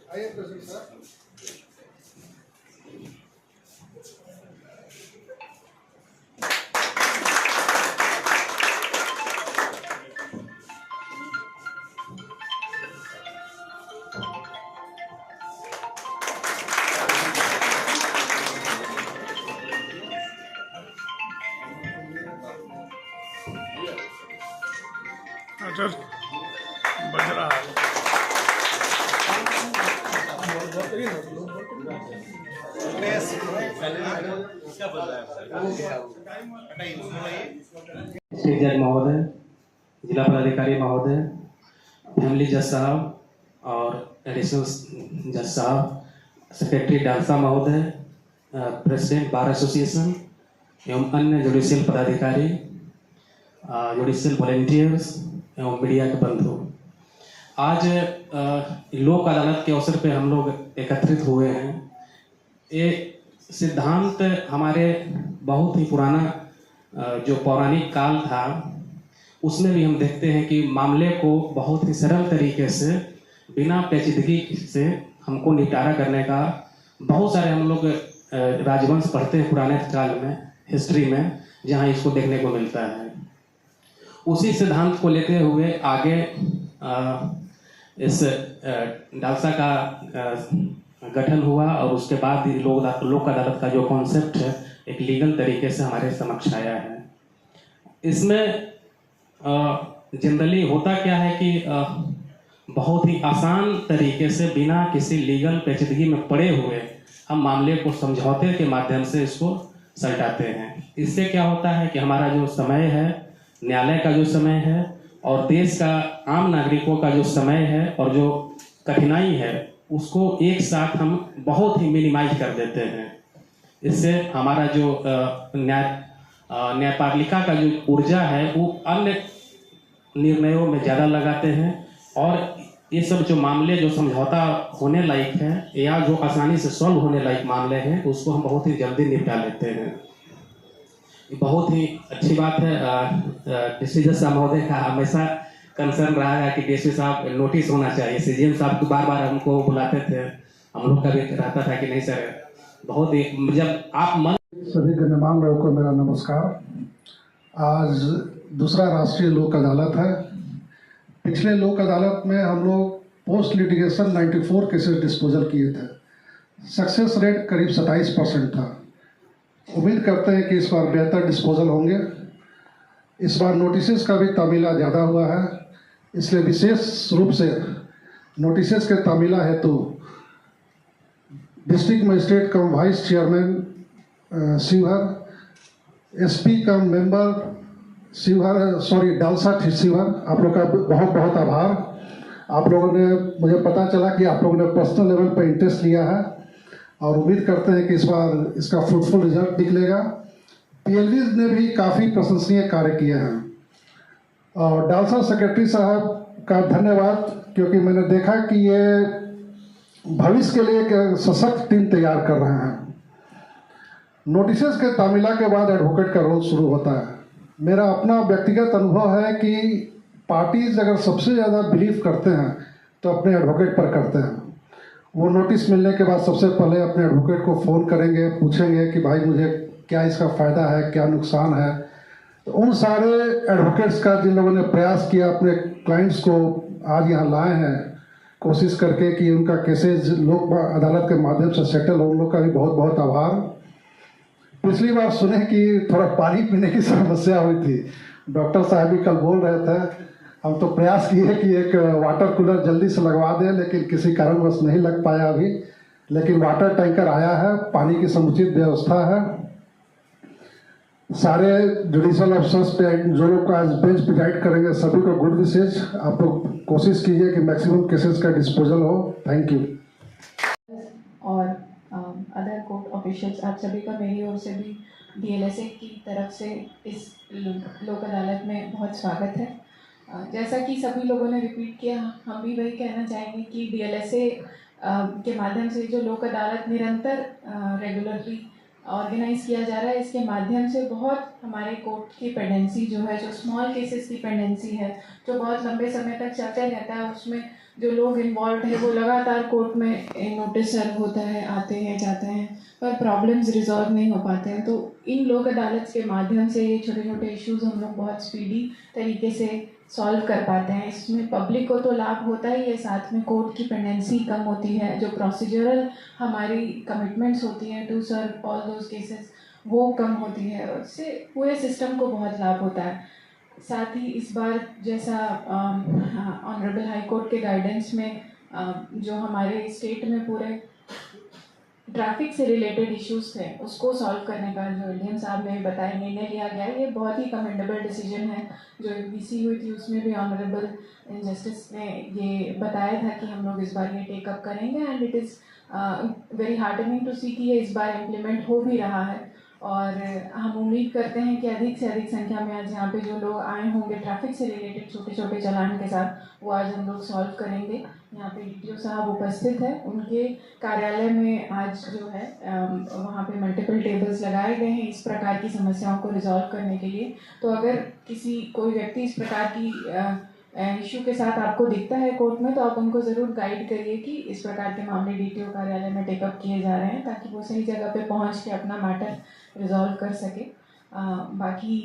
आइए प्रेसिडेंट साहब। अटर बज रहा है। स्टेट जज महोदय, जिला पदाधिकारी महोदय, फैमिली जज साहब और एडिशनल जज साहब, सेक्रेटरी डालसा महोदय, प्रेसिडेंट बार एसोसिएशन एवं अन्य जुडिशियल पदाधिकारी, जुडिशियल वॉलेंटियर्स एवं मीडिया के बंधु, आज लोक अदालत के अवसर पे हम लोग एकत्रित हुए हैं। ये सिद्धांत हमारे बहुत ही पुराना जो पौराणिक काल था उसमें भी हम देखते हैं कि मामले को बहुत ही सरल तरीके से बिना पेचीदगी से हमको निपटारा करने का बहुत सारे हम लोग राजवंश पढ़ते हैं पुराने काल में, हिस्ट्री में, जहाँ इसको देखने को मिलता है। उसी सिद्धांत को लेते हुए आगे इस डालसा का गठन हुआ और उसके बाद लोक अदालत का जो कॉन्सेप्ट है एक लीगल तरीके से हमारे समक्ष आया है। इसमें जनरली होता क्या है कि बहुत ही आसान तरीके से बिना किसी लीगल पेचीदगी में पड़े हुए हम मामले को समझौते के माध्यम से इसको सलटाते हैं। इससे क्या होता है कि हमारा जो समय है, न्यायालय का जो समय है और देश का आम नागरिकों का जो समय है और जो कठिनाई है उसको एक साथ हम बहुत ही मिनिमाइज कर देते हैं। इससे हमारा जो न्यायपालिका का जो ऊर्जा है वो अन्य निर्णयों में ज़्यादा लगाते हैं और ये सब जो मामले जो समझौता होने लायक है या जो आसानी से सॉल्व होने लायक मामले हैं उसको हम बहुत ही जल्दी निपटा लेते हैं। बहुत ही अच्छी बात है। डिस्ट्रिक्ट जज महोदय का हमेशा कंसर्न रहा है कि डीएसपी साहब नोटिस होना चाहिए। सीजीएम साहब को बार बार हमको बुलाते थे, हम लोग का भी रहता था कि नहीं सर, बहुत ही जब आप मन। सभी गणमान्य लोगों को मेरा नमस्कार। आज दूसरा राष्ट्रीय लोक अदालत है। पिछले लोक अदालत में हम लोग पोस्ट लिटिगेशन 94 केसेस डिस्पोजल किए थे। सक्सेस रेट करीब 27% था। उम्मीद करते हैं कि इस बार बेहतर डिस्पोजल होंगे। इस बार नोटिसेस का भी तामीला ज़्यादा हुआ है, इसलिए विशेष रूप से नोटिसेस के तामीला हेतु डिस्ट्रिक्ट मजिस्ट्रेट कम वाइस चेयरमैन शिवहर, एसपी कम मेंबर शिवहर डालसा शिवहर, आप लोग का बहुत बहुत आभार। आप लोगों ने, मुझे पता चला कि आप लोगों ने पर्सनल लेवल पर इंटरेस्ट लिया है और उम्मीद करते हैं कि इस बार इसका फ्रूटफुल रिजल्ट निकलेगा। पीएलवीज ने भी काफ़ी प्रशंसनीय कार्य किए हैं और डालसा सेक्रेटरी साहब का धन्यवाद, क्योंकि मैंने देखा कि ये भविष्य के लिए एक सशक्त टीम तैयार कर रहे हैं। नोटिसेस के तामीला के बाद एडवोकेट का रोल शुरू होता है। मेरा अपना व्यक्तिगत अनुभव है कि पार्टीज अगर सबसे ज़्यादा बिलीव करते हैं तो अपने एडवोकेट पर करते हैं। वो नोटिस मिलने के बाद सबसे पहले अपने एडवोकेट को फ़ोन करेंगे, पूछेंगे कि भाई मुझे क्या इसका फ़ायदा है, क्या नुकसान है। तो उन सारे एडवोकेट्स का जिन लोगों ने प्रयास किया अपने क्लाइंट्स को आज यहाँ लाए हैं, कोशिश करके कि उनका केसेज लोक अदालत के माध्यम से सेटल हो, उन लोग का भी बहुत बहुत आभार। पिछली बार सुने कि थोड़ा पानी पीने की समस्या हुई थी, डॉक्टर साहब भी कल बोल रहे थे। हम तो प्रयास किए कि एक वाटर कूलर जल्दी से लगवा दें, लेकिन किसी कारणवश नहीं लग पाया अभी। लेकिन वाटर टैंकर आया है, पानी की समुचित व्यवस्था है। सारे जुडिशियल ऑफिसर्स पे जो लोग आज बेंच प्रिजाइड करेंगे सभी को गुड विशेष। आप लोग कोशिश कीजिए कि मैक्सिमम केसेस का डिस्पोजल हो। Thank you. और अदर कोर्ट ऑफिशियल्स, आप सभी का मेरी ओर से भी डीएलएसए की तरफ से इस लोक अदालत में बहुत स्वागत है। जैसा कि सभी लोगों ने रिपीट किया, हम भी वही कहना चाहेंगे कि डीएलएसए के माध्यम से जो लोक अदालत निरंतर रेगुलरली ऑर्गेनाइज किया जा रहा है, इसके माध्यम से बहुत हमारे कोर्ट की पेंडेंसी जो है, जो स्मॉल केसेस की पेंडेंसी है, जो बहुत लंबे समय तक चलते रहता है, उसमें जो लोग इन्वॉल्व है वो लगातार कोर्ट में नोटिस सर्व होता है, आते हैं जाते हैं, पर प्रॉब्लम्स रिजॉल्व नहीं हो पाते हैं। तो इन लोक अदालत के माध्यम से ये छोटे छोटे इश्यूज हम लोग बहुत स्पीडी तरीके से सॉल्व कर पाते हैं। इसमें पब्लिक को तो लाभ होता ही है, साथ में कोर्ट की पेंडेंसी कम होती है, जो प्रोसीजरल हमारी कमिटमेंट्स होती हैं to serve all those cases वो कम होती है, और इससे पूरे सिस्टम को बहुत लाभ होता है। साथ ही इस बार जैसा ऑनरेबल हाई कोर्ट के गाइडेंस में जो हमारे स्टेट में पूरे ट्रैफिक से रिलेटेड इश्यूज थे उसको सॉल्व करने का जो एलडीएम साहब ने बताया निर्णय लिया गया, ये बहुत ही कमेंडेबल डिसीजन है। जो बीसी हुई थी उसमें भी ऑनरेबल जस्टिस ने ये बताया था कि हम लोग इस बार ये टेकअप करेंगे, and it is very heartening to see कि ये इस बार इम्प्लीमेंट हो भी रहा है। और हम उम्मीद करते हैं कि अधिक से अधिक संख्या में आज यहाँ पे जो लोग आए होंगे ट्रैफिक से रिलेटेड छोटे छोटे चालान के साथ, वो आज हम लोग सॉल्व करेंगे। यहाँ पे डीटीओ साहब उपस्थित है, उनके कार्यालय में आज जो है वहाँ पे मल्टीपल टेबल्स लगाए गए हैं इस प्रकार की समस्याओं को रिजॉल्व करने के लिए। तो अगर कोई व्यक्ति इस प्रकार की इशू के साथ आपको दिखता है कोर्ट में, तो आप उनको ज़रूर गाइड करिए कि इस प्रकार के मामले डीटीओ कार्यालय में टेकअप किए जा रहे हैं, ताकि वो सही जगह पे पहुंच के अपना मैटर रिजॉल्व कर सके। बाकी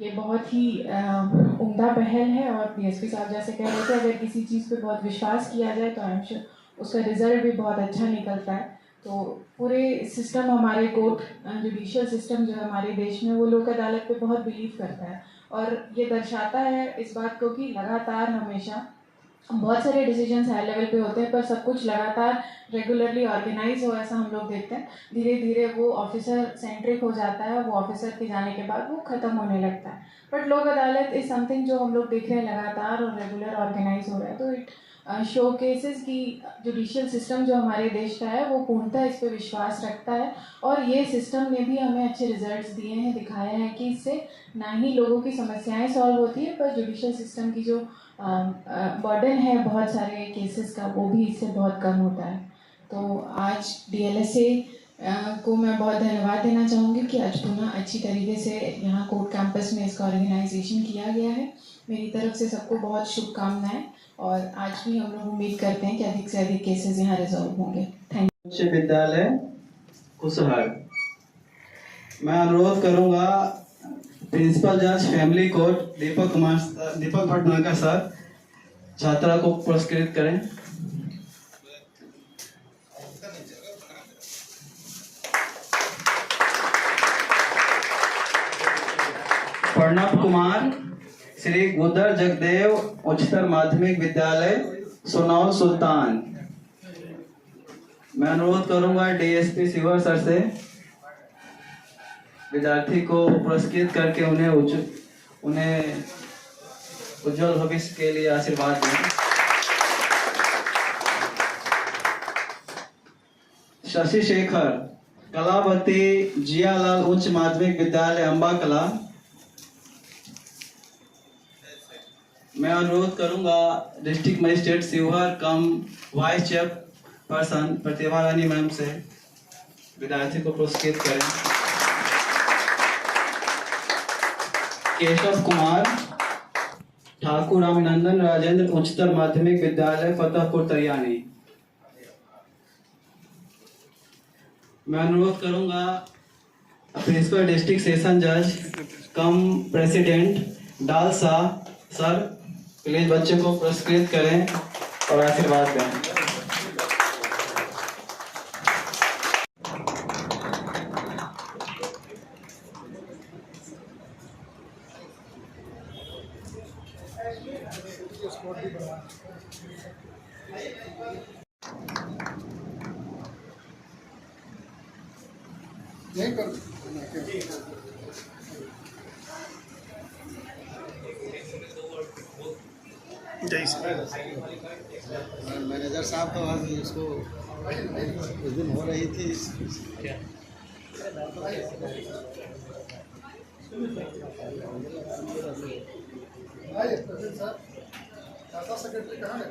ये बहुत ही उम्दा पहल है, और डीएसपी साहब जैसे कह रहे थे, अगर किसी चीज़ पे बहुत विश्वास किया जाए तो आई एम श्योर उसका रिजल्ट भी बहुत अच्छा निकलता है। तो पूरे सिस्टम हमारे कोर्ट जुडिशियल सिस्टम जो है हमारे देश में, वो लोक अदालत पे बहुत बिलीव करता है, और ये दर्शाता है इस बात को कि लगातार हमेशा बहुत सारे डिसीजंस हाई लेवल पे होते हैं, पर सब कुछ लगातार रेगुलरली ऑर्गेनाइज हो, ऐसा हम लोग देखते हैं। धीरे धीरे वो ऑफिसर सेंट्रिक हो जाता है, वो ऑफिसर के जाने के बाद वो ख़त्म होने लगता है। बट लोक अदालत इज समथिंग जो हम लोग देख रहे हैं लगातार और रेगुलर ऑर्गेनाइज हो रहा है, तो इट शो केसेस की जुडिशियल सिस्टम जो हमारे देश का है वो पूर्णतः इस पर विश्वास रखता है, और ये सिस्टम ने भी हमें अच्छे रिजल्ट्स दिए हैं, दिखाया है कि इससे ना ही लोगों की समस्याएं सॉल्व होती है, पर जुडिशियल सिस्टम की जो बर्डन है बहुत सारे केसेस का, वो भी इससे बहुत कम होता है। तो आज डीएलएसए को मैं बहुत धन्यवाद देना चाहूँगी कि आज पुनः अच्छी तरीके से यहाँ कोर्ट कैंपस में इसका ऑर्गेनाइजेशन किया गया है। मेरी तरफ से सबको बहुत शुभकामनाएं, और आज भी हम लोग उम्मीद करते हैं कि अधिक से अधिक केसेस यहाँ रिजॉल्व होंगे। थैंक उच्च विद्यालय कुसहर। मैं अनुरोध करूंगा प्रिंसिपल जज फैमिली कोर्ट दीपक भटनागर सर छात्रा को पुरस्कृत करें। प्रणव कुमार श्री गुदर जगदेव उच्चतर माध्यमिक विद्यालय सोनौल सुल्तान। मैं अनुरोध करूंगा डीएसपी शिवर सर से विद्यार्थी को पुरस्कृत करके उन्हें उज्जवल भविष्य के लिए आशीर्वाद दें। शशि शेखर कलावती जियालाल उच्च माध्यमिक विद्यालय अम्बा कला। मैं अनुरोध करूंगा डिस्ट्रिक्ट मजिस्ट्रेट शिवहर कम वाइस चेयरपर्सन प्रतिभा रानी मैम से विद्यार्थी को पुरस्कृत करें। केशव कुमार ठाकुर रामनंदन राजेंद्र उच्चतर माध्यमिक विद्यालय फतेहपुर तरियानी। मैं अनुरोध करूंगा प्रिंसिपल डिस्ट्रिक्ट सेशन जज कम प्रेसिडेंट डालसा सर प्लीज बच्चे को पुरस्कृत करें और आशीर्वाद दें। नहीं कर मैनेजर साहब तो आज इसको उस दिन हो रही थी सेक्रेटरी कहाँ है?